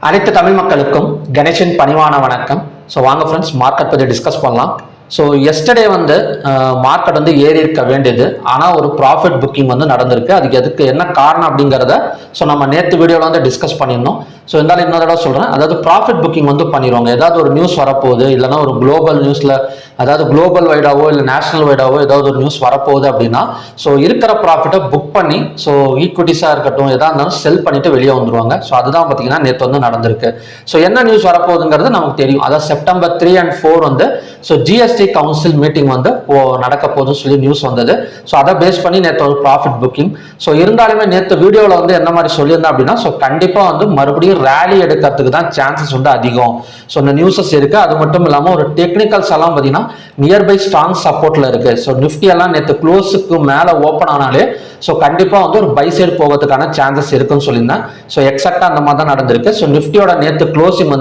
அனைத்து தமிழ் மக்களுக்கும் கணேஷன் பணிவான வணக்கம். ஸோ வாங்க ஃப்ரெண்ட்ஸ், மார்க்கெட் பற்றி டிஸ்கஸ் பண்ணலாம். ஸோ எஸ்டர்டே மார்க்கெட் ஏறி இருக்க வேண்டியது, ஆனால் ஒரு ப்ராஃபிட் புக்கிங் நடந்திருக்கு. அதுக்கு எதுக்கு என்ன காரணம் அப்படிங்கிறத நம்ம நேற்று வீடியோவில் டிஸ்கஸ் பண்ணியிருந்தோம். ஸோ இருந்தாலும் இன்னொரு தடவை சொல்கிறேன், அதாவது ப்ராஃபிட் புக்கிங் பண்ணிடுவாங்க. ஏதாவது ஒரு நியூஸ் வரப்போகுது, இல்லைனா ஒரு குளோபல் நியூஸில், அதாவது குளோபல் வைடாவோ இல்லை நேஷனல் வைடாவோ ஏதாவது ஒரு நியூஸ் வரப்போகுது அப்படின்னா ஸோ இருக்கிற ப்ராஃபிட்டை புக் பண்ணி ஸோ ஈக்விட்டிஸாக இருக்கட்டும் எதாக இருந்தாலும் செல் பண்ணிட்டு வெளியே வந்துருவாங்க. ஸோ அதுதான் பார்த்தீங்கன்னா நேற்று நடந்திருக்கு. ஸோ என்ன நியூஸ் வரப்போகுதுங்கிறது நமக்கு தெரியும். அதாவது September 3 and 4 so GST council meeting நடக்க போகுதுன்னு சொல்லி நியூஸ் வந்தது. ஸோ அதை பேஸ் பண்ணி நேற்று ஒரு ப்ராஃபிட் புக்கிங். ஸோ இருந்தாலுமே நேற்று வீடியோவில் என்ன மாதிரி சொல்லியிருந்தேன் அப்படின்னா, ஸோ கண்டிப்பாக மறுபடியும் ரேலி எடுக்கிறதுக்கு தான் சான்சஸ் அதிகம். ஸோ இந்த நியூஸஸ் இருக்கு. அது மட்டும் இல்லாமல் ஒரு டெக்னிக்கல்ஸ் எல்லாம் பார்த்தீங்கன்னா நியர்பை ஸ்ட்ராங் சப்போர்ட்ல இருக்கு. ஸோ நிஃப்டி எல்லாம் நேற்று க்ளோஸுக்கு மேலே ஓப்பன் ஆனாலே ஸோ கண்டிப்பாக ஒரு பை சைடு போகிறதுக்கான சான்சஸ் இருக்குன்னு சொல்லியிருந்தேன். ஸோ எக்ஸாக்டாக அந்த மாதிரி தான் நடந்திருக்கு. ஸோ நிஃப்டியோட நேற்று க்ளோசிங்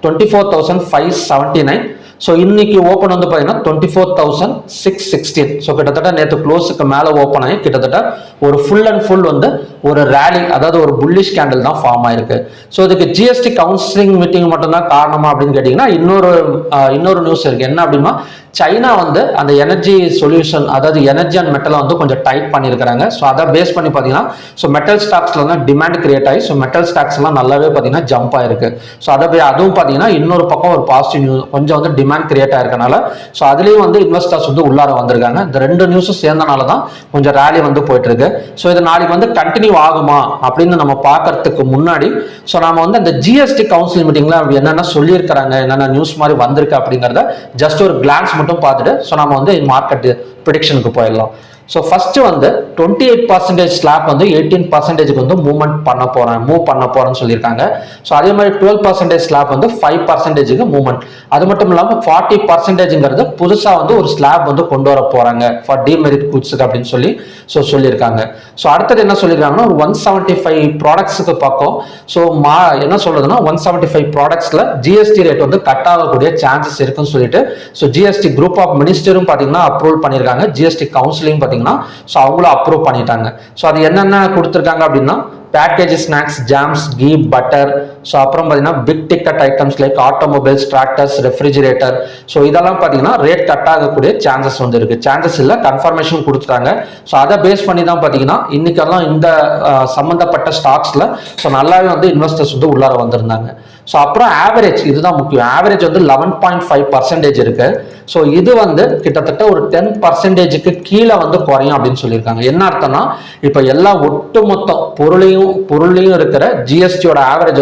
24,579. ஸோ இன்னைக்கு ஓப்பன் பார்த்தீங்கன்னா 24,616. ஸோ கிட்டத்தட்ட நேற்று க்ளோஸுக்கு மேலே ஓப்பன் ஆகி கிட்டத்தட்ட ஒரு ஃபுல் அண்ட் ஃபுல் ஒரு ரேலி, அதாவது ஒரு புல்லிஷ் கேண்டில் தான் ஃபார்ம் ஆயிருக்கு. ஸோ இதுக்கு ஜிஎஸ்டி கவுன்சிலிங் மீட்டிங் மட்டும்தான் காரணமா அப்படின்னு கேட்டிங்கன்னா இன்னொரு நியூஸ் இருக்கு. என்ன அப்படின்னா, சைனா அந்த எனர்ஜி சொல்யூஷன், அதாவது எனர்ஜி அண்ட் மெட்டலை கொஞ்சம் டைட் பண்ணியிருக்கிறாங்க. ஸோ அதை பேஸ் பண்ணி பார்த்தீங்கன்னா ஸோ மெட்டல் ஸ்டாக்ஸ்ல டிமாண்ட் கிரியேட் ஆகி ஸோ மெட்டல் ஸ்டாக்ஸ் எல்லாம் நல்லாவே பார்த்தீங்கன்னா ஜம்ப் ஆயிருக்கு. ஸோ அதுவும் பார்த்தீங்கன்னா இன்னொரு பக்கம் ஒரு பாசிட்டிவ் நியூஸ், கொஞ்சம் டிமாண்ட் கிரியேட் ஆயிருக்கனால ஸோ அதுலேயும் இன்வெஸ்டர்ஸ் உள்ளார வந்திருக்காங்க. இந்த ரெண்டு நியூஸும் சேர்ந்தனால தான் கொஞ்சம் ரேலி போயிட்டு இருக்கு. ஸோ இது நாளைக்கு கண்டினியூ ஆகுமா அப்படின்னு நம்ம பார்க்கறதுக்கு முன்னாடி ஸோ நாம அந்த ஜிஎஸ்டி கவுன்சில் மீட்டிங்ல என்னென்ன சொல்லியிருக்கிறாங்க, என்னென்ன நியூஸ் மாதிரி வந்திருக்கு அப்படிங்கிறத ஜஸ்ட் ஒரு கிளான்ஸ் மட்டும் பார்த்துட்டு ஸோ நம்ம மார்க்கெட் ப்ரிடிக்ஷனுக்கு போயிடலாம். ஸோ ஃபர்ஸ்ட் 28% ஸ்லாப் 18% மூவ் பண்ண போறேன்னு சொல்லியிருக்காங்க. ஸோ அதே மாதிரி 12% ஸ்லாப் 5% மூவ்மெண்ட். அது மட்டும் இல்லாமல் 40%ங்கிறது புதுசாக ஒரு ஸ்லாப் கொண்டு வர போறாங்க ஃபார் டிமெரிட் குட்ஸுக்கு அப்படின்னு சொல்லியிருக்காங்க. ஸோ அடுத்தது என்ன சொல்லியிருக்காங்கன்னா, ஒரு 175 ப்ராடக்ட்ஸுக்கு பக்கம் ஸோ என்ன சொல்றதுன்னா 175 ப்ராடக்ட்ஸ்ல ஜிஎஸ்டி ரேட் கட் ஆகக்கூடிய சான்சஸ் இருக்குன்னு சொல்லிட்டு ஸோ ஜிஎஸ்டி குரூப் ஆஃப் மினிஸ்டரும் பார்த்தீங்கன்னா அப்ரூவல் பண்ணியிருக்காங்க. ஜிஎஸ்டி கவுன்சிலிங் ஸோ அவங்களும் அப்ரூவ் பண்ணிட்டாங்க. ஸோ அது என்னென்ன கொடுத்துருக்காங்க அப்படின்னா, package snacks, jams, ghee, butter, so அப்புறம் பார்த்தீங்கன்னா big ticket items like automobiles, tractors, refrigerator, so இதெல்லாம் பார்த்தீங்கன்னா ரேட் கட் ஆகக்கூடிய சான்சஸ் இருக்கு. சான்சஸ் இல்லை, கன்ஃபர்மேஷன் கொடுத்துட்டாங்க. ஸோ அதை பேஸ் பண்ணி தான் பார்த்தீங்கன்னா இன்னைக்கெல்லாம் இந்த சம்மந்தப்பட்ட ஸ்டாக்ஸ்ல ஸோ நல்லாவே இன்வெஸ்டர்ஸ் உள்ளார வந்திருந்தாங்க. ஸோ அப்புறம் ஆவரேஜ், இதுதான் முக்கியம். ஆவரேஜ் 11.5% இருக்கு. ஸோ இது கிட்டத்தட்ட ஒரு 10%க்கு கீழே குறையும் அப்படின்னு சொல்லியிருக்காங்க. என்ன அர்த்தம்னா, இப்போ எல்லா ஒட்டுமொத்த பொருளையும் இருக்கிற ஜிஎஸ்டியோட ஆவரேஜ்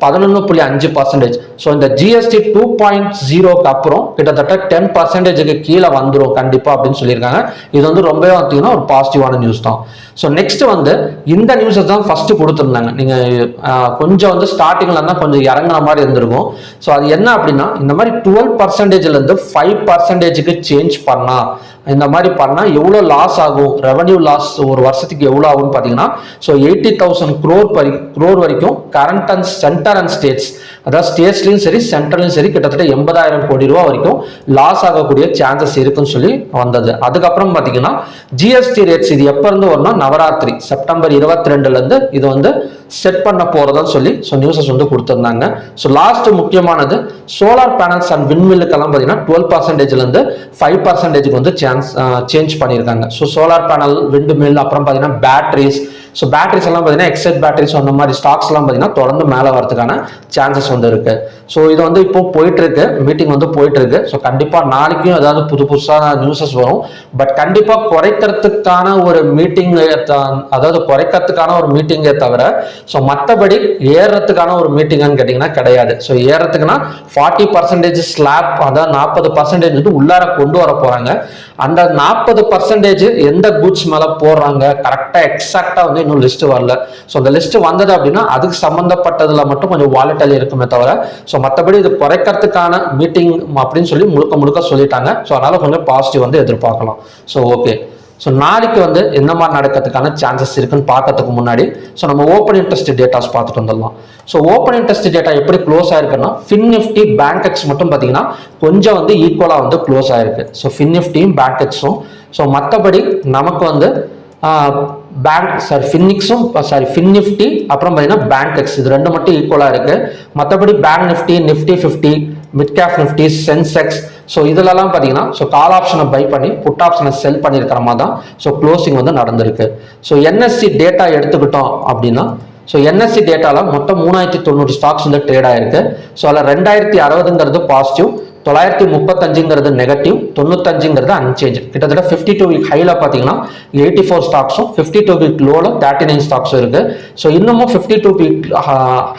11.5%. ஸோ இந்த ஜிஎஸ்டி 2.0க்கு அப்புறம் கிட்டத்தட்ட 10%க்கு கீழே வந்துடும் கண்டிப்பா அப்படின்னு சொல்லியிருக்காங்க. இது ரொம்பவே பார்த்தீங்கன்னா ஒரு பாசிட்டிவான நியூஸ் தான். ஸோ நெக்ஸ்ட் இந்த நியூஸை தான் ஃபர்ஸ்ட் கொடுத்துருந்தாங்க. நீங்க கொஞ்சம் ஸ்டார்டிங்ல இருந்தால் கொஞ்சம் இறங்குற மாதிரி இருந்திருக்கும். ஸோ அது என்ன அப்படின்னா, இந்த மாதிரி 12%லேருந்து 5%க்கு சேஞ்ச் பண்ணா, இந்த மாதிரி பண்ணா எவ்வளோ லாஸ் ஆகும், ரெவன்யூ லாஸ் ஒரு வருஷத்துக்கு எவ்வளோ ஆகும்னு பார்த்தீங்கன்னா, ஸோ 80,000 crore வரைக்கும் current and centre and states, அதாவது ஸ்டேட்ஸ்லையும் சரி சென்ட்ரலையும் சரி கிட்டத்தட்ட 80,000 கோடி ரூபா வரைக்கும் லாஸ் ஆகக்கூடிய சான்சஸ் இருக்குன்னு சொல்லி வந்தது. அதுக்கப்புறம் பார்த்தீங்கன்னா ஜிஎஸ்டி ரேட்ஸ் இது எப்போ இருந்து வரும்னா, நவராத்திரி செப்டம்பர் 22லேருந்து இது செட் பண்ண போறதான்னு சொல்லி ஸோ நியூஸஸ் கொடுத்துருந்தாங்க. ஸோ லாஸ்ட் முக்கியமானது சோலார் பேனல்ஸ் அண்ட் விண்மில்லுக்கெல்லாம் பார்த்தீங்கன்னா 12%லேருந்து 5%க்கு சேஞ்ச் பண்ணியிருக்காங்க. So solar panel, wind mill, அப்புறம் பார்த்தீங்கன்னா பேட்டரிஸ், ஸோ பேட்டரிஸ் எல்லாம் பார்த்தீங்கன்னா எக்ஸைட் பேட்டரிஸ் அந்த மாதிரி ஸ்டாக்ஸ் எல்லாம் பார்த்தீங்கன்னா தொடர்ந்து மேலே வரதுக்கான சான்சஸ் இருக்கு. ஸோ இது இப்போ போயிட்டு இருக்கு, மீட்டிங் போயிட்டு இருக்கு. ஸோ கண்டிப்பாக நாளைக்கும் ஏதாவது புதுசான நியூஸஸ் வரும். பட் கண்டிப்பாக குறைக்கிறதுக்கான ஒரு மீட்டிங், அதாவது குறைக்கிறதுக்கான ஒரு மீட்டிங்கே தவிர ஸோ மற்றபடி ஏறுறதுக்கான ஒரு மீட்டிங்னு கேட்டிங்கன்னா கிடையாது. ஸோ ஏறதுக்குன்னா 40% ஸ்லாப், அதாவது 40% உள்ளார கொண்டு வர போறாங்க. அந்த 40% எந்த குட்ஸ் மேல போடுறாங்க கரெக்டா எக்ஸாக்டா இன்னும் லிஸ்ட் வரல. ஸோ அந்த லிஸ்ட் வந்தது அப்படின்னா அதுக்கு சம்பந்தப்பட்டதுல மட்டும் கொஞ்சம் வாலட்டல் இருக்குமே தவிர ஸோ மற்றபடி இது குறைக்கிறதுக்கான மீட்டிங் அப்படின்னு சொல்லி முழுக்க சொல்லிட்டாங்க. ஸோ அதனால கொஞ்சம் பாசிட்டிவ் எதிர்பார்க்கலாம். ஸோ ஓகே, ஸோ நாளைக்கு என்ன மாதிரி நடக்கிறதுக்கான சான்சஸ் இருக்குன்னு பார்க்கறதுக்கு முன்னாடி ஸோ நம்ம ஓப்பன் இன்ட்ரெஸ்ட் டேட்டாஸ் பார்த்துட்டு வந்துடலாம். ஸோ ஓப்பன் இன்ட்ரெஸ்ட் டேட்டா எப்படி க்ளோஸ் ஆயிருக்குன்னா, ஃபின் நிஃப்டி, பேங்க் எக்ஸ் மட்டும் பார்த்தீங்கன்னா கொஞ்சம் ஈக்குவலாக க்ளோஸ் ஆயிருக்கு. ஸோ ஃபின் நிஃப்டியும் பேங்க் எக்ஸும். ஸோ மற்றபடி நமக்கு ஃபின்னிக்ஸும் ஃபின் நிஃப்டி அப்புறம் பார்த்தீங்கன்னா பேங்க் எக்ஸ் இது ரெண்டு மட்டும் ஈக்குவலாக இருக்கு. மற்றபடி bank Nifty, Nifty 50, mid cap Nifty, Sensex so இதுலலாம் பார்த்தீங்கன்னா ஸோ கால் ஆப்ஷனை பை பண்ணி புட் ஆப்ஷனை செல் பண்ணியிருக்கிற மாதிரி தான் ஸோ க்ளோசிங் வந்து நடந்திருக்கு. ஸோ என்எஸ்சி டேட்டா எடுத்துக்கிட்டோம் அப்படின்னா ஸோ என்எஸ்சி டேட்டாவில் மொத்தம் 3090 ஸ்டாக்ஸ் வந்து ட்ரேட் ஆயிருக்கு. ஸோ அதில் 2060ங்கிறது பாசிட்டிவ், 935ங்கிறது நெகட்டிவ், 95ங்கிறது அன்சேஞ்ச். கிட்டத்தட்ட 52 வீக் ஹைல பார்த்தீங்கன்னா 84 ஸ்டாக்ஸும் 52 வீக் லோல 39 ஸ்டாக்ஸும் இருக்கு. ஸோ இன்னமும் 52 வீக்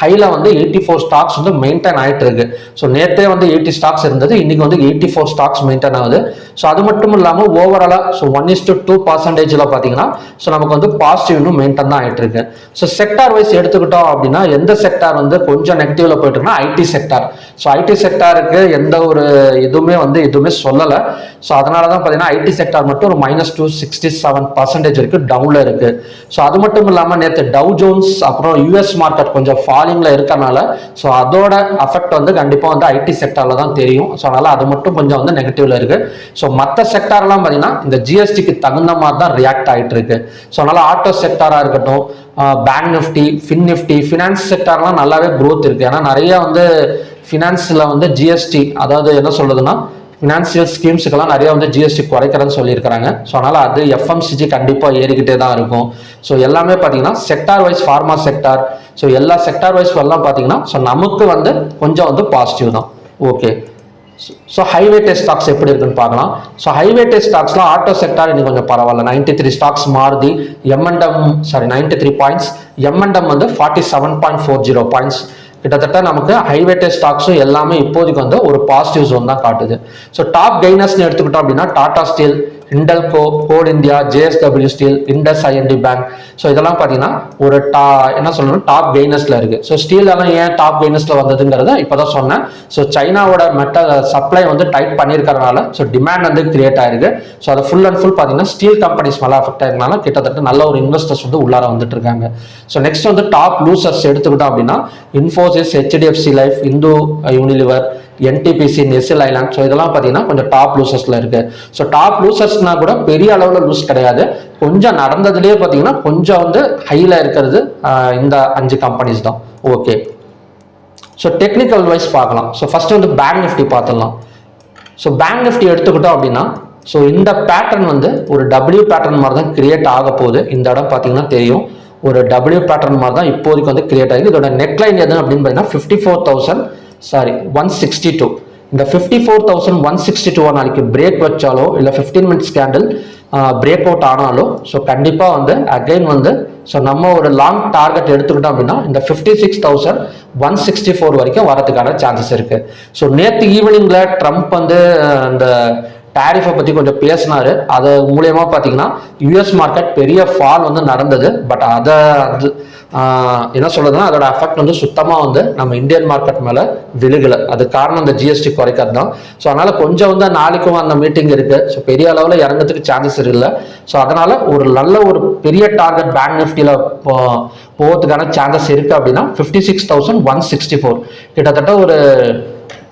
ஹைல வந்து 84 ஸ்டாக்ஸ் வந்து மெயின்டைன் ஆயிட்டு இருக்கு. ஸோ நேற்றே வந்து 80 ஸ்டாக்ஸ் இருந்தது, இன்னைக்கு வந்து 84 ஸ்டாக்ஸ் மெயின்டைன் ஆகுது. ஸோ அது மட்டும் இல்லாமல் ஓவராலா ஸோ 1:2% பார்த்தீங்கன்னா ஸோ நமக்கு வந்து பாசிட்டிவ் இன்னும் மெயின்டைன் தான் ஆயிட்டு இருக்கு. ஸோ செக்டார் வைஸ் எடுத்துக்கிட்டோம் அப்படின்னா எந்த செக்டார் வந்து கொஞ்சம் நெகட்டிவ்ல போயிட்டு இருக்குன்னா ஐடி செக்டார். ஸோ ஐடி செக்டாருக்கு எந்த ஒரு எதுவுமே சொல்லலை. ஸோ அதனால தான் பார்த்தீங்கன்னா ஐடி செக்டார் மட்டும் ஒரு -267% வரைக்கும் டவுன்ல இருக்கு. ஸோ அது மட்டும் இல்லாமல் நேற்று டவ் ஜோன்ஸ் அப்புறம் யூஎஸ் மார்க்கெட் கொஞ்சம் ஃபாலிங்ல இருக்கறனால ஸோ அதோட அஃபெக்ட் வந்து கண்டிப்பாக வந்து ஐடி செக்டார்ல தான் தெரியும். ஸோ அதனால அது மட்டும் கொஞ்சம் வந்து நெகட்டிவ்ல இருக்கு. ஸோ மற்ற செக்டார்லாம் பார்த்தீங்கன்னா இந்த ஜிஎஸ்டிக்கு தகுந்த மாதிரி தான் ரியாக்ட் ஆகிட்டு இருக்கு. ஸோ அதனால ஆட்டோ செக்டாராக இருக்கட்டும், Bank Nifty, Fin Nifty, finance செக்டார்லாம் நல்லாவே க்ரோத் இருக்கு. ஏன்னா நிறைய வந்து ஃபினான்ஸில் வந்து ஜிஎஸ்டி அதாவது என்ன சொல்றதுன்னா ஃபினான்சியல் ஸ்கீம்ஸுக்கெல்லாம் நிறைய வந்து ஜிஎஸ்டி குறைக்கிறேன்னு சொல்லியிருக்கிறாங்க. ஸோ அதனால அது எஃப்எம்சிஜி கண்டிப்பாக ஏறிக்கிட்டே தான் இருக்கும். ஸோ எல்லாமே பார்த்தீங்கன்னா sector wise pharma sector so எல்லா செக்டார் வைஸ் எல்லாம் பார்த்தீங்கன்னா ஸோ நமக்கு வந்து கொஞ்சம் வந்து பாசிட்டிவ் தான். ஓகே, ஸோ ஹைவேட்டேஜ் ஸ்டாக்ஸ் எப்படி இருக்குன்னு பார்க்கலாம். ஸோ ஹைவேட்டேஜ் ஸ்டாக்ஸ்லாம் ஆட்டோ செக்டார் இன்னைக்கு கொஞ்சம் பரவாயில்ல. 93 ஸ்டாக்ஸ் மாறுதி, எம்என்டம் 93 பாயிண்ட்ஸ், எம்என்டம் வந்து 47.40 பாயிண்ட்ஸ். கிட்டத்தட்ட நமக்கு ஹைவேட்டேஜ் ஸ்டாக்ஸும் எல்லாமே இப்போதைக்கு வந்து ஒரு பாசிட்டிவ் ஜோன் தான் காட்டுது. ஸோ டாப் கெய்னர்ஸ்னு எடுத்துக்கிட்டோம் அப்படின்னா Tata Steel, Hindalco, Coal India, JSW Steel, IndusInd Bank so இதெல்லாம் பார்த்தீங்கன்னா ஒரு என்ன சொல்லணும் டாப் கெய்னர்ஸ்ல இருக்கு. ஸோ ஸ்டீல் எல்லாம் ஏன் டாப் கெய்னர்ஸ்ல வந்ததுங்கிறத இப்போதான் சொன்னேன். ஸோ சைனாவோட மெட்டல் சப்ளை வந்து டைட் பண்ணியிருக்கிறதுனால ஸோ டிமாண்ட் வந்து கிரியேட் ஆயிருக்கு. ஸோ அதை ஃபுல் அண்ட் ஃபுல் பார்த்தீங்கன்னா ஸ்டீல் கம்பெனிஸ் மேலே அஃபெக்ட் ஆயிருக்கனால கிட்டத்தட்ட நல்ல ஒரு இன்வெஸ்டர்ஸ் வந்து உள்ளார வந்துட்டு இருக்காங்க. ஸோ நெக்ஸ்ட் வந்து டாப் லூசர்ஸ் எடுத்துக்கிட்டோம் அப்படின்னா Infosys, HDFC Life, Hindu Unilever, NTPC, Nestle island so இதெல்லாம் பார்த்தீங்கன்னா கொஞ்சம் டாப் லூசர்ஸ்ல இருக்கு. ஸோ டாப் லூசர்ஸ்னா கூட பெரிய அளவில் லூஸ் கிடையாது, கொஞ்சம் நடந்ததுலேயே பார்த்தீங்கன்னா கொஞ்சம் வந்து ஹைல இருக்கிறது இந்த 5 கம்பெனிஸ் தான். ஓகே, ஸோ டெக்னிக்கல் வைஸ் பார்க்கலாம். ஸோ ஃபர்ஸ்ட் வந்து பேங்க் நிஃப்டி பார்த்துடலாம். ஸோ பேங்க் நிஃப்டி எடுத்துக்கிட்டோம் அப்படின்னா ஸோ இந்த பேட்டர்ன் வந்து ஒரு டபிள்யூ பேட்டர்ன் மாதிரி தான் கிரியேட் ஆக போகுது. இந்த இடம் பார்த்தீங்கன்னா தெரியும் ஒரு டபிள்யூ பேட்டர்ன் மாதிரி தான் இப்போதைக்கு வந்து கிரியேட் ஆகுது. இதோட நெக்லைன் எது அப்படின்னு பார்த்தீங்கன்னா 162. இந்த 54,162 நாளைக்கு பிரேக் வச்சாலோ இல்லை 15 மினிட்ஸ் கேண்டில் பிரேக் அவுட் ஆனாலோ ஸோ கண்டிப்பாக வந்து அகைன் வந்து ஸோ நம்ம ஒரு லாங் டார்கெட் எடுத்துக்கிட்டோம் அப்படின்னா இந்த 56,164 வரைக்கும் வரதுக்கான சான்சஸ் இருக்கு. ஸோ நேற்று ஈவினிங்ல ட்ரம்ப் வந்து அந்த டாரிஃபை பற்றி கொஞ்சம் பேசினாரு. அது மூலியமா பார்த்தீங்கன்னா யூஎஸ் மார்க்கெட் பெரிய ஃபால் வந்து நடந்தது. பட் அதை என்ன சொல்றதுன்னா அதோட எஃபெக்ட் வந்து சுத்தமாக வந்து நம்ம இந்தியன் மார்க்கெட் மேலே விழுகலை. அது காரணம் இந்த ஜிஎஸ்டி குறைக்கிறது தான். ஸோ அதனால கொஞ்சம் வந்து நாளைக்கும் அந்த மீட்டிங் இருக்கு. ஸோ பெரிய அளவில் இறங்கிறதுக்கு சான்சஸ் இல்லை. ஸோ அதனால ஒரு நல்ல ஒரு பெரிய டார்கெட் பேங்க் நிஃப்டியில் போகிறதுக்கான சான்சஸ் இருக்கு அப்படின்னா 56,164 கிட்டத்தட்ட ஒரு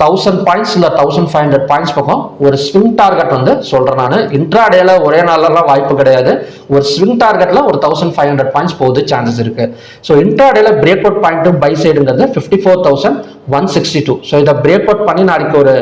1000 பாயிண்ட்ஸ் இல்லை 1500 பாயிண்ட்ஸ் பக்கம் ஒரு ஸ்விங் டார்கெட் வந்து சொல்றேன் நான். இன்ட்ராடேல ஒரே நாளெல்லாம் வாய்ப்பு கிடையாது. ஒரு ஸ்விங் டார்கெட்ல ஒரு 1500 பாயிண்ட்ஸ் போகுது சான்சஸ் இருக்கு. ஸோ இன்ட்ராடேல பிரேக் அவுட் பாயிண்ட்டும் பை சைடுங்கிறது 54,162. ஸோ இதை பிரேக் அவுட் பண்ணி நாளைக்கு ஒரு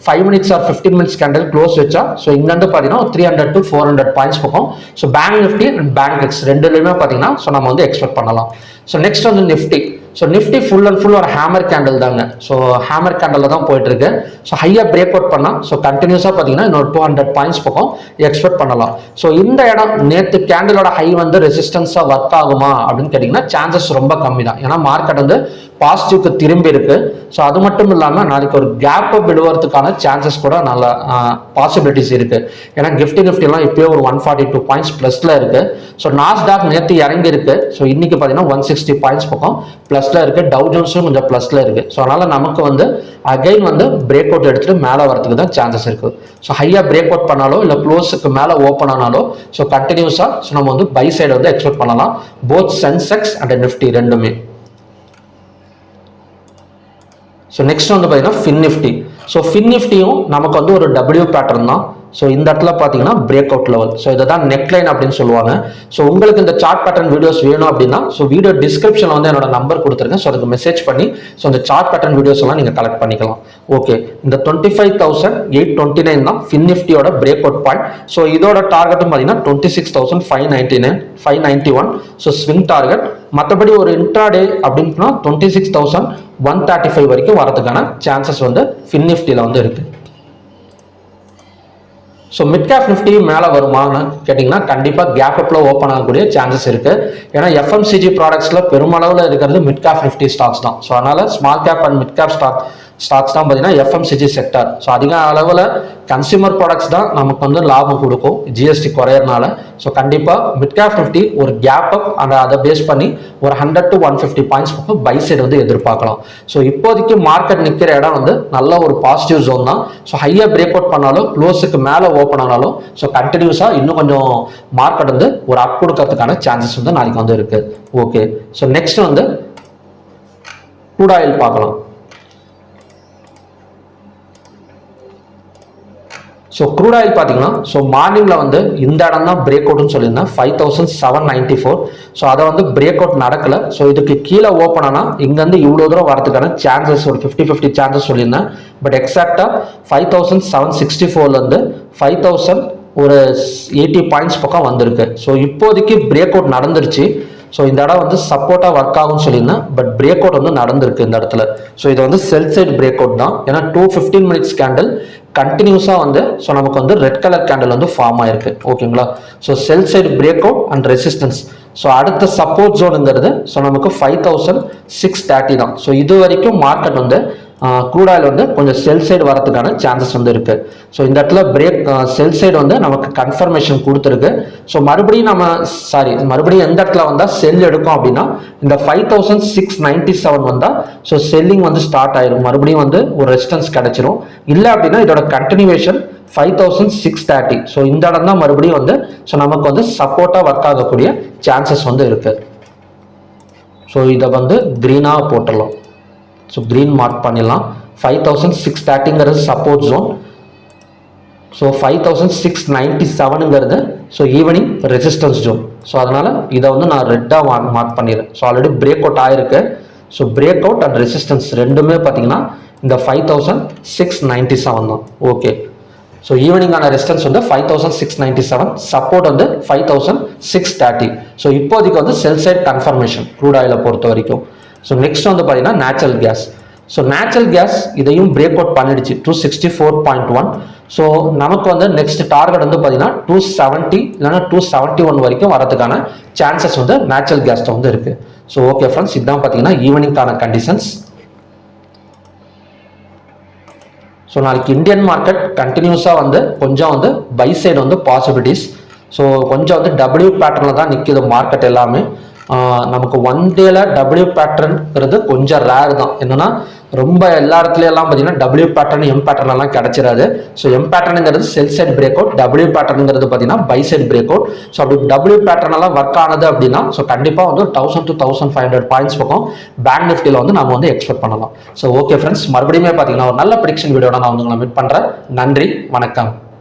5 minutes or 15 minutes candle close வச்சா ஸோ இங்கிருந்து பார்த்தீங்கன்னா 300 to 400 பாயிண்ட்ஸ் பக்கம் so Bank Nifty and Bankex ரெண்டுலையுமே பார்த்தீங்கன்னா ஸோ நம்ம வந்து எக்ஸ்பெக்ட் பண்ணலாம். ஸோ நெக்ஸ்ட் வந்து Nifty. So Nifty full and full ஒரு ஹேமர் கேண்டில் தாங்க. ஸோ ஹேமர் கேண்டில் தான் போயிட்டு இருக்கு. ஸோ ஹையாக பிரேக் அவுட் பண்ணால் ஸோ கண்டினியூஸாக பார்த்தீங்கன்னா இன்னொரு 200 பாயிண்ட்ஸ் பக்கம் எக்ஸ்பெக்ட் பண்ணலாம். ஸோ இந்த இடம் நேற்று கேண்டிலோட ஹை வந்து ரெசிஸ்டன்ஸாக ஒர்க் ஆகுமா அப்படின்னு கேட்டிங்கன்னா சான்சஸ் ரொம்ப கம்மி தான். ஏன்னா மார்க்கெட் வந்து பாசிட்டிவ்க்கு திரும்பி இருக்கு. ஸோ அது மட்டும் இல்லாமல் நாளைக்கு ஒரு கேப் அப் விடுவதற்கான சான்சஸ் கூட நல்ல பாசிபிலிட்டிஸ் இருக்கு. ஏன்னா நிஃப்டிலாம் இப்போயே ஒரு 142 பாயிண்ட்ஸ் பிளஸ்ல இருக்கு. ஸோ நாஸ்டாக் நேற்று இறங்கி இருக்கு. ஸோ இன்னைக்கு பார்த்தீங்கன்னா 160 பாயிண்ட்ஸ் பக்கம் பிளஸ்ல இருக்கு. டவ் ஜோன்ஸும் கொஞ்சம் பிளஸ்ல இருக்கு. ஸோ அதனால நமக்கு வந்து அகைன் வந்து பிரேக் அவுட் எடுத்துட்டு மேலே வரதுக்கு தான் சான்சஸ் இருக்கு. ஸோ ஹையா பிரேக் அவுட் பண்ணாலோ இல்லை க்ளோஸுக்கு மேலே ஓப்பன் ஆனாலோ ஸோ கண்டினியூஸா ஸோ நம்ம வந்து பை சைடு வந்து எக்ஸ்பெக்ட் பண்ணலாம். போத் சென்செக்ஸ் அண்ட் நிஃப்டி ரெண்டுமே. ஸோ நெக்ஸ்ட் வந்து பார்த்தீங்கன்னா ஃபின் நிஃப்டி. ஸோ ஃபின் நிஃப்டியும் நமக்கு வந்து ஒரு டபிள்யூ பேட்டர்ன் தான். ஸோ இந்த இடத்துல பார்த்தீங்கன்னா பிரேக் அவுட் லெவல். ஸோ இதை தான் நெக் லைன் அப்படின்னு சொல்லுவாங்க. ஸோ உங்களுக்கு இந்த சார்ட் பேட்டர்ன் வீடியோஸ் வேணும் அப்படின்னா ஸோ வீடியோ டிஸ்கிரிப்ஷனில் வந்து என்னோட நம்பர் கொடுத்துருக்கேன். ஸோ அதுக்கு மெசேஜ் பண்ணி ஸோ இந்த சார்ட் பேட்டர்ன் வீடியோஸ் எல்லாம் நீங்கள் கலெக்ட் பண்ணிக்கலாம். ஓகே, இந்த 25,829 தான் ஃபின் நிஃப்டியோட பிரேக் அவுட் பாயிண்ட். ஸோ இதோட டார்கெட்டும் பார்த்தீங்கன்னா 26,591. So swing target. மற்றபடி ஒரு இன்ட்ராடே அப்படின்னா 26,135 வரைக்கும் வரதுக்கான சான்சஸ் வந்து ஃபின் நிஃப்டியில் வந்து இருக்கு. ஸோ மிட் கேப் நிஃப்டி மேலே வருமானு கேட்டிங்கன்னா கண்டிப்பாக கேப் அப்பில் ஓப்பன் ஆகக்கூடிய சான்சஸ் இருக்குது. ஏன்னா எஃப்எம்சிஜி ப்ராடக்ட்ஸில் பெருமளவில் இருக்கிறது மிட் கேப் நிஃப்டி ஸ்டாக்ஸ் தான். ஸோ அதனால் small cap and mid cap stocks தான் பார்த்தீங்கன்னா எஃப்எம்சிஜி செக்டர். ஸோ அதிக அளவில் கன்சியூமர் ப்ராடக்ட்ஸ் தான் நமக்கு வந்து லாபம் கொடுக்கும் ஜிஎஸ்டி குறையறனால. ஸோ கண்டிப்பாக மிட் கேப் நிஃப்டி ஒரு கேப் அப் அண்ட் அதை பேஸ் பண்ணி ஒரு 100 to 150 பாயிண்ட்ஸ் பக்கம் பை சைடு வந்து எதிர்பார்க்கலாம். ஸோ இப்போதைக்கு மார்க்கெட் நிற்கிற இடம் வந்து நல்ல ஒரு பாசிட்டிவ் ஜோன் தான். ஸோ ஹையாக பிரேக் அவுட் பண்ணாலும் க்ளோஸுக்கு மேலே ஓப்பன் ஆனாலும் ஸோ கண்டினியூஸாக இன்னும் கொஞ்சம் மார்க்கெட் வந்து ஒரு அப் கொடுக்கறதுக்கான சான்சஸ் வந்து நாளைக்கு வந்து இருக்கு. ஓகே, ஸோ நெக்ஸ்ட் வந்து க்ரூட் ஆயில் பார்க்கலாம். ஸோ க்ரூட் ஆயில் பார்த்தீங்கன்னா ஸோ மார்னிங்கில் வந்து இந்த இடம் தான் பிரேக் அவுட்னு சொல்லியிருந்தேன் 5,794. ஸோ அதை வந்து பிரேக் அவுட் நடக்கலை. ஸோ இதுக்கு கீழே ஓப்பன் ஆனால் இங்கேருந்து இவ்வளோ தூரம் வரதுக்கான சான்சஸ் ஒரு 50-50 சான்சஸ் சொல்லியிருந்தேன். பட் எக்ஸாக்டாக 5,764லேருந்து 5,000 ஒரு 80 பாயிண்ட்ஸ் பக்கம் வந்திருக்கு. ஸோ இப்போதைக்கு பிரேக் அவுட் நடந்துருச்சு. ஸோ இந்த இடம் வந்து சப்போர்ட்டாக ஒர்க் ஆகும்னு சொல்லியிருந்தேன். பட் பிரேக் அவுட் வந்து நடந்திருக்கு இந்த இடத்துல. ஸோ இது வந்து செல் சைடு பிரேக் அவுட் தான். ஏன்னா 215 மினிட்ஸ் கேண்டில் கண்டினியூஸாக வந்து ஸோ நமக்கு வந்து ரெட் கலர் கேண்டில் வந்து ஃபார்ம் ஆயிருக்கு. ஓகேங்களா? So sell side break out and resistance. So அடுத்த சப்போர்ட் ஜோனுங்கிறது ஸோ நமக்கு 5,630 தான். ஸோ இது வரைக்கும் மார்க்கெட் வந்து க்ரூட் ஆயில் வந்து கொஞ்சம் செல் சைடு வரதுக்கான சான்சஸ் வந்து இருக்கு. ஸோ இந்த இடத்துல பிரேக் செல் சைடு வந்து நமக்கு கன்ஃபர்மேஷன் கொடுத்துருக்கு. ஸோ மறுபடியும் மறுபடியும் எந்த இடத்துல வந்தால் செல் எடுக்கும் அப்படின்னா இந்த 5,697 வந்தால் ஸோ செல்லிங் வந்து ஸ்டார்ட் ஆயிரும். மறுபடியும் வந்து ஒரு ரெசிஸ்டன்ஸ் கிடைச்சிரும். இல்லை அப்படின்னா இதோட கண்டினியூவேஷன் 5,630. ஸோ இந்த இடம் தான் மறுபடியும் வந்து ஸோ நமக்கு வந்து சப்போர்ட்டாக ஒர்க் ஆகக்கூடிய சான்சஸ் வந்து இருக்கு. ஸோ இதை வந்து க்ரீனாக போட்டுடலாம். ஸோ க்ரீன் மார்க் பண்ணிடலாம். 5,630ங்கிறது சப்போர்ட் ஜோன். ஸோ 5,697ங்கிறது so evening resistance zone. So அதனால் இதை வந்து நான் ரெட்டாக மார்க் பண்ணிடுறேன். ஸோ ஆல்ரெடி பிரேக் அவுட் ஆயிருக்கு. So break out and resistance ரெண்டுமே பார்த்தீங்கன்னா இந்த 5,697 தான். ஓகே, ஸோ ஈவினிங்கான ரெசிஸ்டன்ஸ் வந்து 5,697, சப்போர்ட் வந்து 5,630. ஸோ இப்போதைக்கு வந்து செல் சைட் கன்ஃபர்மேஷன் க்ரூட் ஆயிலை பொறுத்த வரைக்கும். ஸோ நெக்ஸ்ட் வந்து பார்த்தீங்கன்னா natural gas. So natural gas இதையும் பிரேக் அவுட் பண்ணிடுச்சு 264.1. ஸோ நமக்கு வந்து நெக்ஸ்ட் டார்கெட் வந்து பார்த்தீங்கன்னா 270 இல்லைன்னா 271 வரைக்கும் வரதுக்கான சான்சஸ் வந்து நேச்சுரல் கேஸ்ல வந்து இருக்கு. ஸோ ஓகே ஃப்ரெண்ட்ஸ், இதுதான் பார்த்தீங்கன்னா ஈவினிங்கான கண்டிஷன்ஸ். ஸோ நாளைக்கு இந்தியன் மார்க்கெட் கண்டினியூஸாக வந்து கொஞ்சம் வந்து பை சைடு வந்து பாசிபிலிட்டிஸ். ஸோ கொஞ்சம் வந்து டபிள்யூ பேட்டர்னில் தான் நிற்கிது மார்க்கெட் எல்லாமே. நமக்கு ஒன் டேல டபிள்யூ பேட்டர்ன்ங்கிறது கொஞ்சம் ரேர் தான். என்னன்னா ரொம்ப எல்லா இடத்துலையெல்லாம் பார்த்தீங்கன்னா டபிள்யூ பேட்டர்ன் எம் பேட்டர்ன் எல்லாம் கிடைச்சிடாது. ஸோ எம் பேட்டர்னுங்கிறது sell side break out, W பேட்டர்னுங்கிறது பார்த்தீங்கன்னா buy side break out. So அப்படி டபிள்யூ பேட்டர்ன் எல்லாம் ஒர்க் ஆனது அப்படின்னா ஸோ கண்டிப்பாக வந்து 1,000 to 1,500 பாயிண்ட்ஸ் பக்கம் பேங்க் நிஃப்டியில் வந்து நம்ம வந்து எக்ஸ்பெக்ட் பண்ணலாம். ஸோ ஓகே ஃப்ரெண்ட்ஸ், மறுபடியும் பார்த்தீங்கன்னா ஒரு நல்ல ப்ரெடிக்ஷன் வீடியோட நான் வந்து உங்களை மீட் பண்ணுறேன். நன்றி, வணக்கம்.